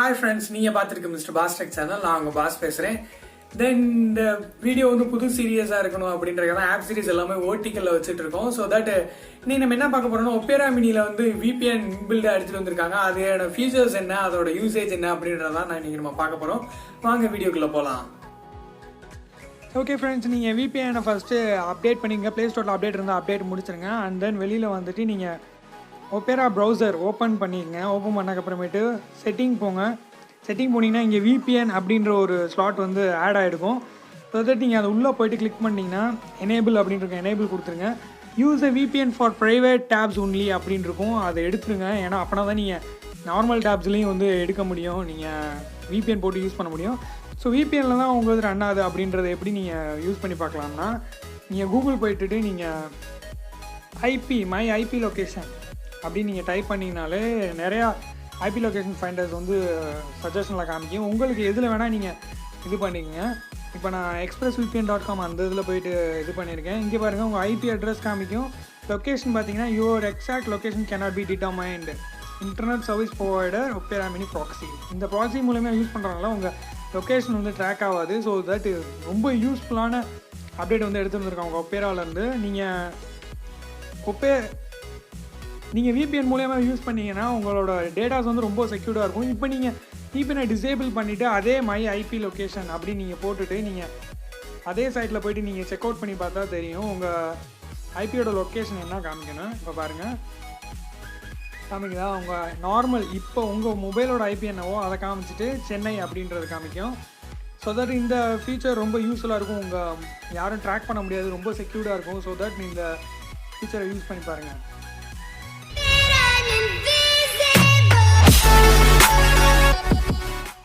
Hi friends, நீங்கள் பார்த்துருக்க mister pass tech channel. நான் உங்கள் பாஸ் பேசுகிறேன். தென் இந்த வீடியோ வந்து புது சீரியஸாக இருக்கணும் அப்படின்றத ஆப் சீரிஸ் எல்லாமே ஓட்டிக்கல்ல வச்சுட்டு இருக்கோம். ஸோ தட் நீ நம்ம என்ன பார்க்க போறோம்னா, ஒப்பேரா மினியில் வந்து விபிஎன் இன்பில்டாக எடுத்துகிட்டு வந்திருக்காங்க. அதோட ஃபீச்சர்ஸ் என்ன, அதோட யூசேஜ் என்ன அப்படின்றதான் நான் இன்னைக்கு நம்ம பார்க்க போகிறோம். வாங்க வீடியோக்குள்ளே போகலாம். ஓகே ஃப்ரெண்ட்ஸ், நீங்கள் விபிஎனை ஃபஸ்ட்டு அப்டேட் பண்ணிங்க. ப்ளே ஸ்டோரில் அப்டேட் இருந்தால் அப்டேட் முடிச்சிருங்க. அண்ட் தென் வெளியில் வந்துட்டு நீங்கள் ஒப்பேரா ப்ரௌசர் ஓப்பன் பண்ணிக்கங்க. ஓப்பன் பண்ணக்கப்புறமேட்டு செட்டிங் போங்க. செட்டிங் போனீங்கன்னா இங்கே விபிஎன் அப்படின்ற ஒரு ஸ்லாட் வந்து ஆட் ஆகிருக்கும். ஸோ தட் நீங்கள் அதை உள்ளே போய்ட்டு கிளிக் பண்ணிங்கன்னா எனேபிள் அப்படின்ட்டு எனேபிள் கொடுத்துருங்க. Use a VPN for private tabs only அப்படின்னு இருக்கும். அதை எடுத்துருங்க. ஏன்னா அப்படின்னா தான் நீங்கள் நார்மல் டேப்ஸ்லேயும் வந்து எடுக்க முடியும், நீங்கள் விபிஎன் போட்டு யூஸ் பண்ண முடியும். ஸோ விபிஎனில் தான் உங்களுக்கு ரன் ஆகுது அப்படின்றத எப்படி நீங்கள் யூஸ் பண்ணி பார்க்கலாம்னா, நீங்கள் கூகுள் போய்ட்டுட்டு நீங்கள் மை ஐபி லொக்கேஷன் அப்படின்னு நீங்கள் டைப் பண்ணிங்கனாலே நிறையா ஐபி லொக்கேஷன் ஃபைண்டர்ஸ் வந்து சஜஷனில் காமிக்கும். உங்களுக்கு எதில் வேணால் நீங்கள் இது பண்ணிக்கங்க. இப்போ நான் expressvpn.com அந்த இதில் போய்ட்டு இது பண்ணியிருக்கேன். இங்கே பாருங்கள், உங்கள் ஐபி அட்ரஸ் காமிக்கும். லொக்கேஷன் பார்த்தீங்கன்னா your exact location cannot be determined. Internet service provider opera mini proxy. இந்த ப்ராக்ஸி மூலமாக யூஸ் பண்ணுறதுனால உங்கள் லொக்கேஷன் வந்து ட்ராக் ஆகாது. ஸோ தட் ரொம்ப யூஸ்ஃபுல்லான அப்டேட் வந்து எடுத்து வந்துருக்காங்க உங்கள் ஒப்பேராலேருந்து. நீங்கள் விபிஎன் மூலயமா யூஸ் பண்ணிங்கன்னா உங்களோட டேட்டாஸ் வந்து ரொம்ப செக்யூர்டாக இருக்கும். இப்போ நீங்கள் விபிஎனை டிசேபிள் பண்ணிவிட்டு அதே மை ஐபி லொக்கேஷன் அப்படின்னு நீங்கள் போட்டுட்டு நீங்கள் அதே சைட்டில் போய்ட்டு நீங்கள் செக் அவுட் பண்ணி பார்த்தா தெரியும் உங்கள் ஐபியோட லொக்கேஷன் என்ன காமிக்கணும். இப்போ பாருங்கள், காமிக்குதா? உங்கள் நார்மல் இப்போ உங்கள் மொபைலோட ஐபி என்னவோ அதை காமிச்சிட்டு சென்னை அப்படின்றது காமிக்கும். ஸோ தட் இந்த ஃபீச்சர் ரொம்ப யூஸ்ஃபுல்லாக இருக்கும். உங்கள் யாரும் ட்ராக் பண்ண முடியாது, ரொம்ப செக்யூர்டாக இருக்கும். ஸோ தட் இந்த ஃபீச்சரை யூஸ் பண்ணி பாருங்கள்.